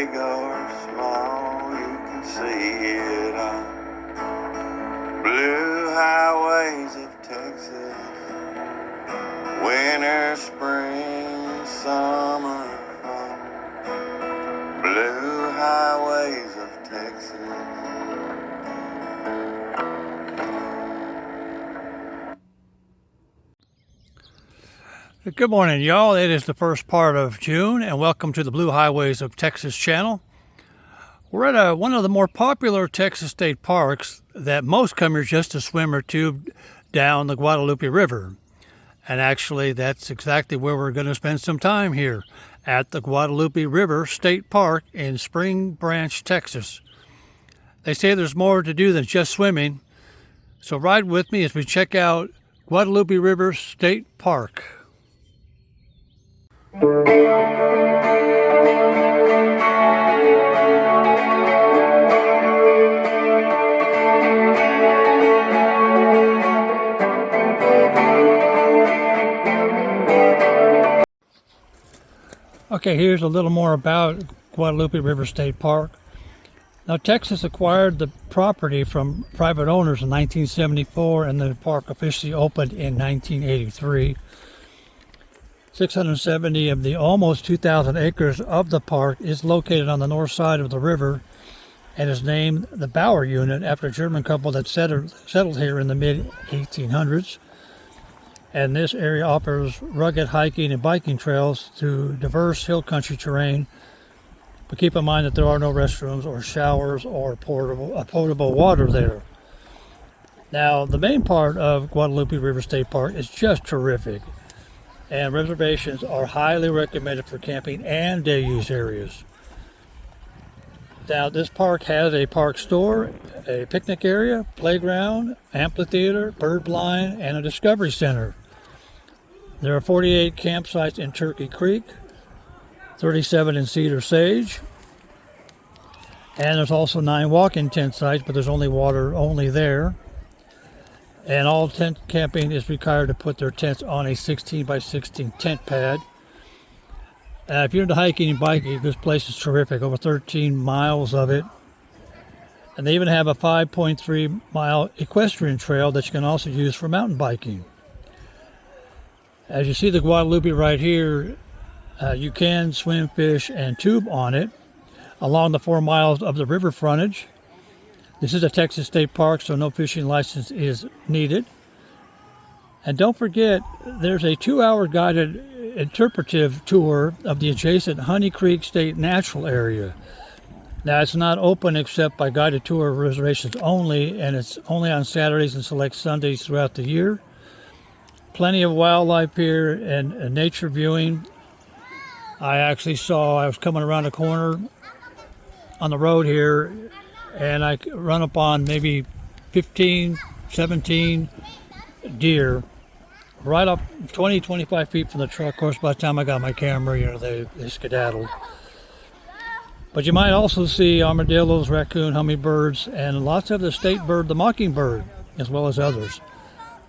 big or small, you can see it on blue highways of Texas. Winter, spring, summer, fall, blue highways of Texas. Good morning, y'all. It is the first part of June, and welcome to the Blue Highways of Texas channel. We're at one of the more popular Texas state parks that most come here just to swim or tube down the Guadalupe River. And actually, that's exactly where we're going to spend some time here, at the Guadalupe River State Park in Spring Branch, Texas. They say there's more to do than just swimming, so ride with me as we check out Guadalupe River State Park. Okay, here's a little more about Guadalupe River State Park. Now, Texas acquired the property from private owners in 1974, and the park officially opened in 1983. 670 of the almost 2,000 acres of the park is located on the north side of the river and is named the Bauer Unit after a German couple that settled here in the mid-1800s. And this area offers rugged hiking and biking trails through diverse hill country terrain. But keep in mind that there are no restrooms or showers or potable water there. Now, the main part of Guadalupe River State Park is just terrific, and reservations are highly recommended for camping and day use areas. Now, this park has a park store, a picnic area, playground, amphitheater, bird blind, and a discovery center. There are 48 campsites in Turkey Creek, 37 in Cedar Sage, and there's also 9 walk-in tent sites, but there's only water only there. And all tent camping is required to put their tents on a 16 by 16 tent pad. If you're into hiking and biking, this place is terrific. Over 13 miles of it. And they even have a 5.3 mile equestrian trail that you can also use for mountain biking. As you see the Guadalupe right here, you can swim, fish, and tube on it along the 4 miles of the river frontage. This is a Texas state park, so no fishing license is needed. And don't forget, there's a 2-hour guided interpretive tour of the adjacent Honey Creek State Natural Area. Now, it's not open except by guided tour reservations only, and it's only on Saturdays and select Sundays throughout the year. Plenty of wildlife here and nature viewing. I was coming around a corner on the road here, and I run up on maybe 15, 17 deer right up 20, 25 feet from the truck. Of course, by the time I got my camera, they skedaddled. But you might also see armadillos, raccoon, hummingbirds, and lots of the state bird, the mockingbird, as well as others.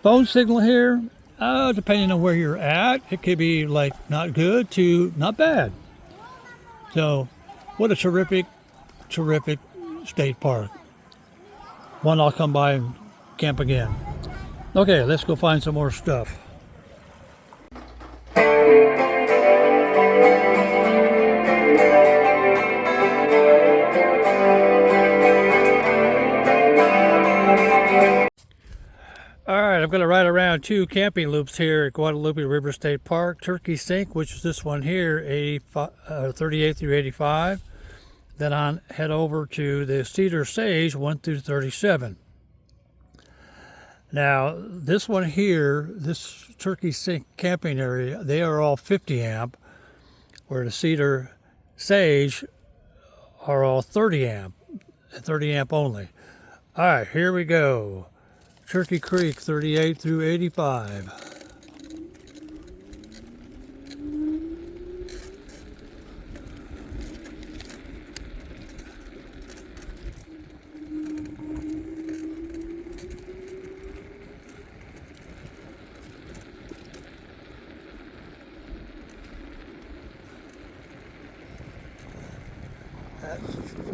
Phone signal here, depending on where you're at, it could be like not good to not bad. So, what a terrific state park. One I'll come by and camp again. Okay, let's go find some more stuff. Alright, I'm going to ride around 2 camping loops here at Guadalupe River State Park. Turkey Sink, which is this one here, 38 through 85. Then I'll head over to the Cedar Sage, 1 through 37. Now, this one here, this Turkey Sink camping area, they are all 50 amp, where the Cedar Sage are all 30 amp only. All right, here we go. Turkey Creek, 38 through 85.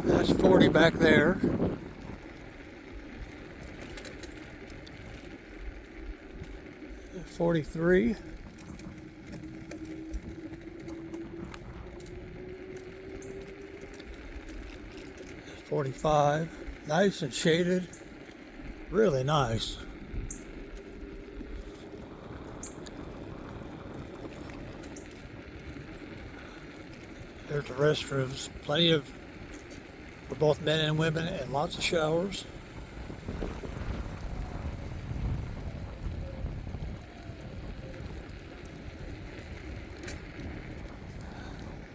That's 40 back there. That's 43. 45. Nice and shaded. Really nice. There's the restrooms. Plenty of for both men and women, and lots of showers.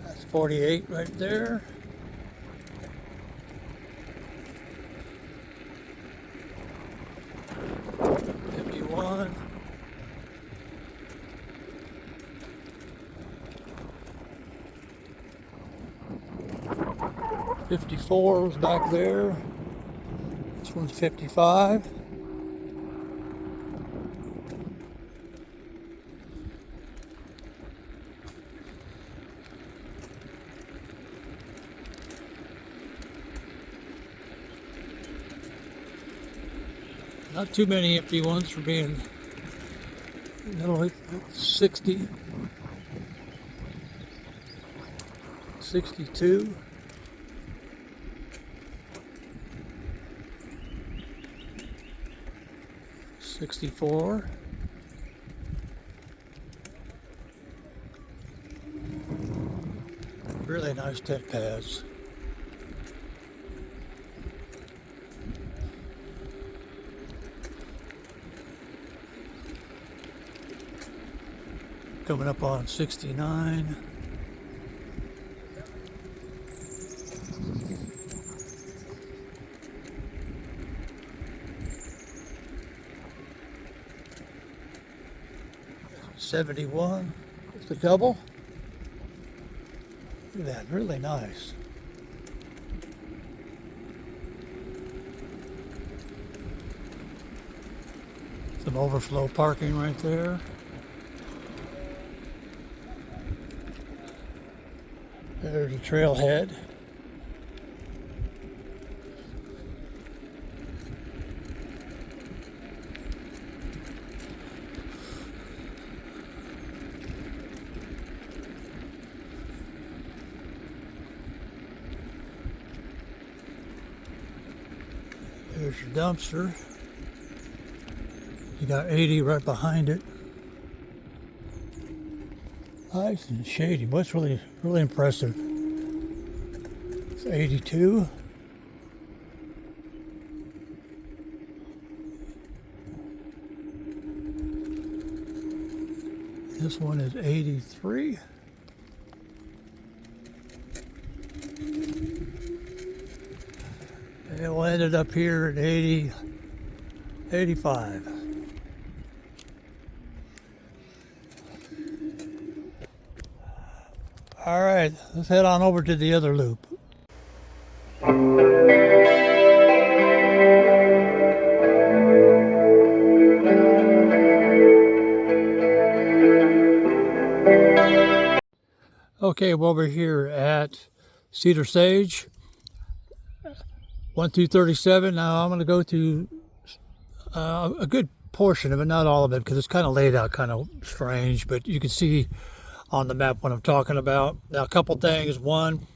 That's 48 right there. '54 is back there. This one's 55. Not too many empty ones for being, 60, 62. 64. Really nice tent pads. Coming up on 69. '71. It's a double. Look at that, really nice. Some overflow parking right there. There's a trailhead. There's your dumpster. You got 80 right behind it. Nice and shady. What's really impressive. It's 82. This one is 83. And we'll end it up here at 85. All right, let's head on over to the other loop. Okay, well, we're here at Cedar Sage, 1 through 37. Now I'm going to go to a good portion of it, not all of it, because it's kind of laid out kind of strange, but you can see on the map what I'm talking about. Now, a couple things. One,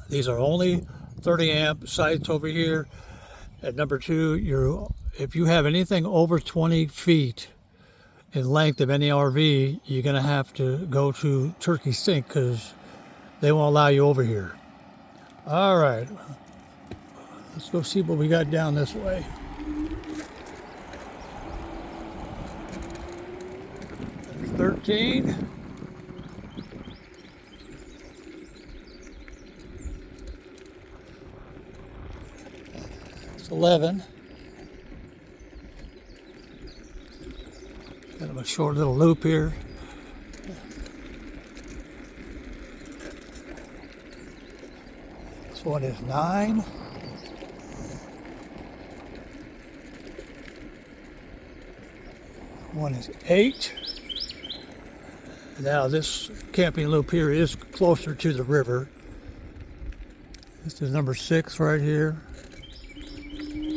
these are only 30 amp sites over here. And number two, if you have anything over 20 feet in length of any RV, you're going to have to go to Turkey Sink because they won't allow you over here. All right, let's go see what we got down this way. There's 13. It's 11. Kind of a short little loop here. This one is 9. One is 8. Now this camping loop here is closer to the river. This is number 6 right here.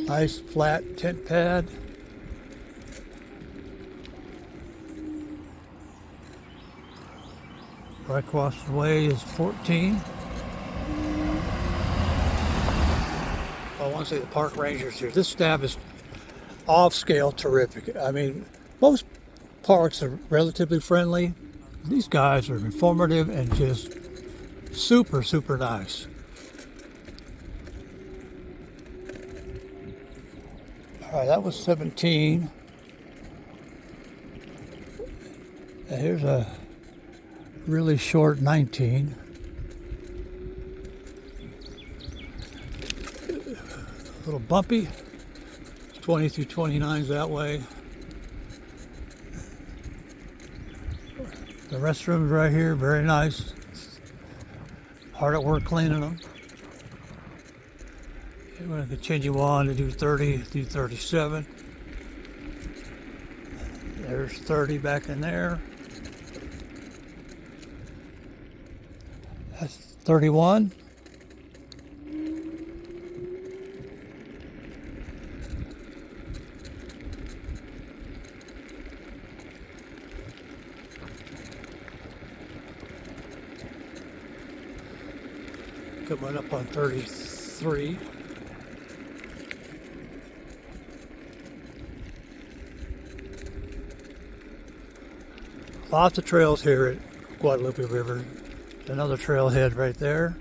Nice flat tent pad. Right across the way is 14. I want to say the park rangers here. This staff is off-scale terrific. I mean, most parks are relatively friendly. These guys are informative and just super, super nice. All right, that was 17. And here's a really short 19. A little bumpy. 20 through 29's that way. The restrooms right here, very nice. Hard at work cleaning them. We're going to continue on to do 30 through 37. There's 30 back in there. That's 31. Coming up on 33. Lots of trails here at Guadalupe River. Another trailhead right there.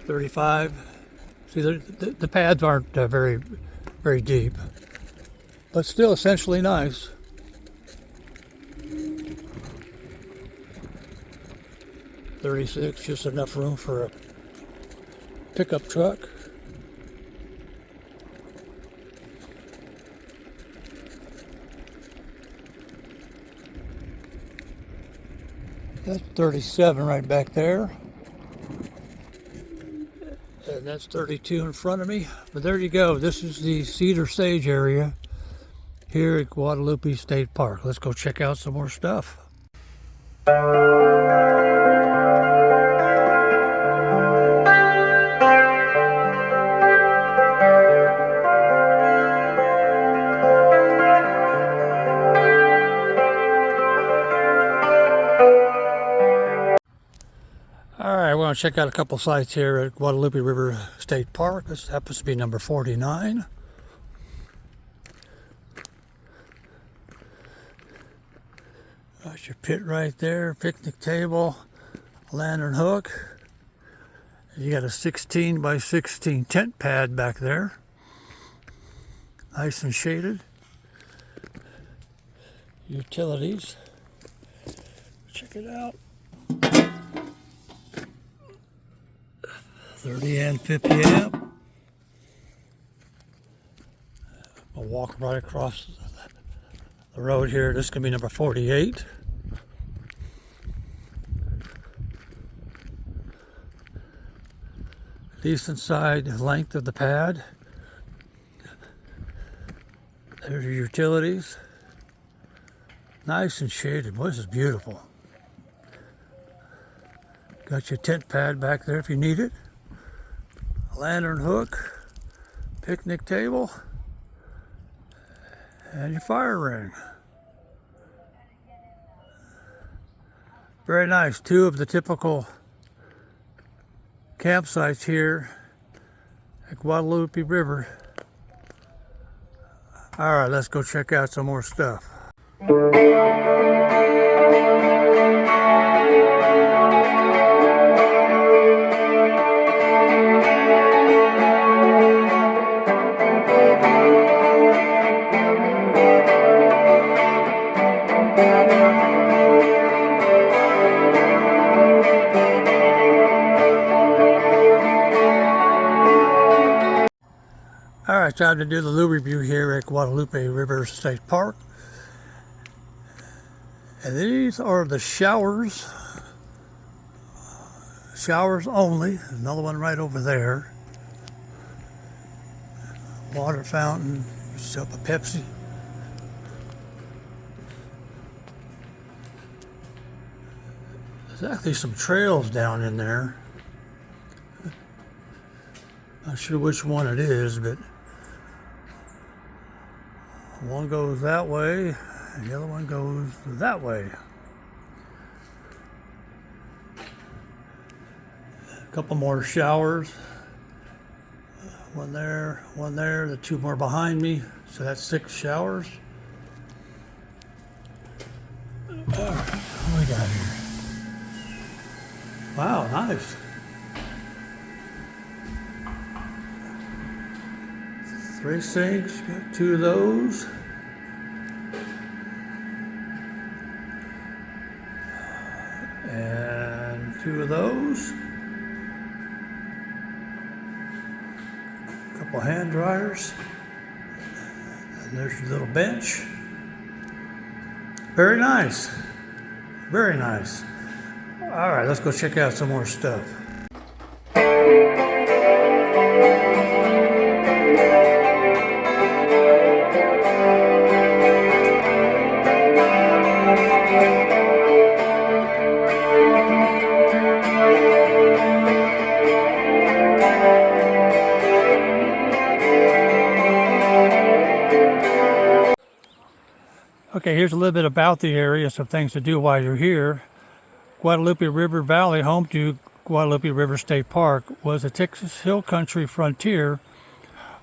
.35. See, the pads aren't very deep, but still essentially nice. .36, just enough room for a pickup truck. That's 37 right back there. And that's 32 in front of me. But there you go. This is the Cedar Sage area here at Guadalupe State Park. Let's go check out some more stuff. Alright, we're going to check out a couple sites here at Guadalupe River State Park. This happens to be number 49. Got your pit right there, picnic table, lantern hook. You got a 16 by 16 tent pad back there. Nice and shaded. Utilities. Check it out. 30 and 50 amp. I'll walk right across the road here. This is going to be number 48. Decent side length of the pad. There's your utilities. Nice and shaded. Boy, this is beautiful. Got your tent pad back there if you need it. Lantern hook, picnic table, and your fire ring. Very nice. Two of the typical campsites here at Guadalupe River. All right, let's go check out some more stuff. All right, time to do the loo review here at Guadalupe River State Park. And these are the showers. Showers only. There's another one right over there. Water fountain. You set up a Pepsi. There's actually some trails down in there. Not sure which one it is, but one goes that way and the other one goes that way. A couple more showers. One there, the two more behind me. So that's 6 showers. What do we got here? Wow, nice. 3 sinks, got 2 of those. And 2 of those. A couple hand dryers. And there's your little bench. Very nice. Very nice. All right, let's go check out some more stuff. Okay, here's a little bit about the area, some things to do while you're here. Guadalupe River Valley, home to Guadalupe River State Park, was a Texas Hill Country frontier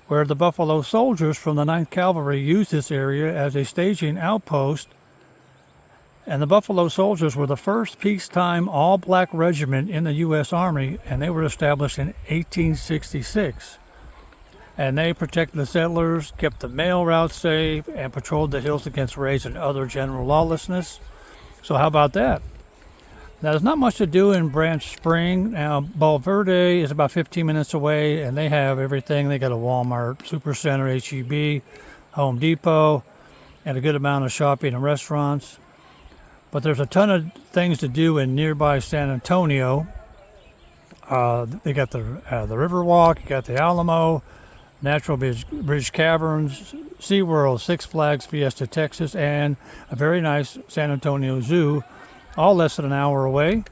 where the Buffalo soldiers from the 9th Cavalry used this area as a staging outpost. And the Buffalo soldiers were the first peacetime all-black regiment in the U.S. Army, and they were established in 1866. And they protected the settlers, kept the mail routes safe, and patrolled the hills against raids and other general lawlessness. So how about that? Now, there's not much to do in Branch Spring. Now, Valverde is about 15 minutes away, and they have everything. They got a Walmart, Supercenter, H-E-B, Home Depot, and a good amount of shopping and restaurants. But there's a ton of things to do in nearby San Antonio. They got the Riverwalk, you got the Alamo, Natural Bridge Caverns, SeaWorld, Six Flags Fiesta Texas, and a very nice San Antonio Zoo, all less than an hour away.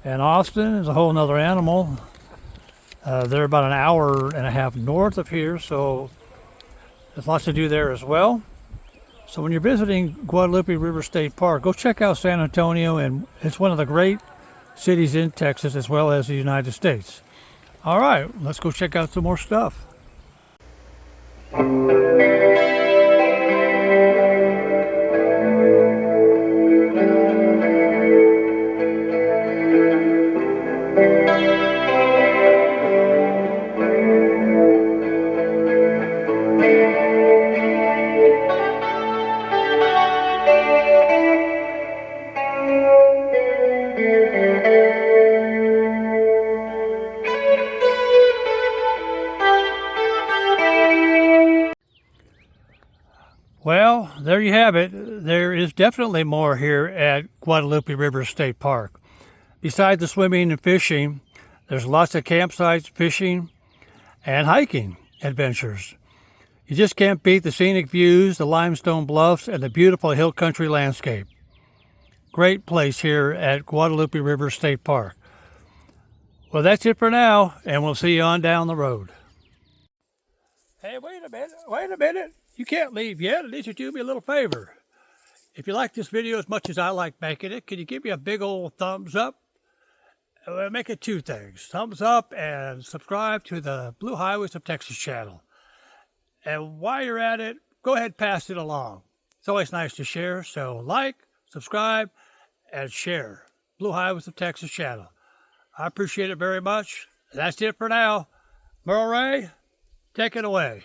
And Austin is a whole nother animal. They're about an hour and a half north of here, so there's lots to do there as well. So when you're visiting Guadalupe River State Park, go check out San Antonio, and it's one of the great cities in Texas as well as the United States. All right, let's go check out some more stuff. Well, there you have it. There is definitely more here at Guadalupe River State Park. Besides the swimming and fishing, there's lots of campsites, fishing, and hiking adventures. You just can't beat the scenic views, the limestone bluffs, and the beautiful hill country landscape. Great place here at Guadalupe River State Park. Well, that's it for now, and we'll see you on down the road. Hey, wait a minute. You can't leave yet. I need you to do me a little favor. If you like this video as much as I like making it, can you give me a big old thumbs up? Make it 2 things. Thumbs up and subscribe to the Blue Highways of Texas channel. And while you're at it, go ahead and pass it along. It's always nice to share, so like, subscribe, and share. Blue Highways of Texas channel. I appreciate it very much. That's it for now. Merle Ray, take it away.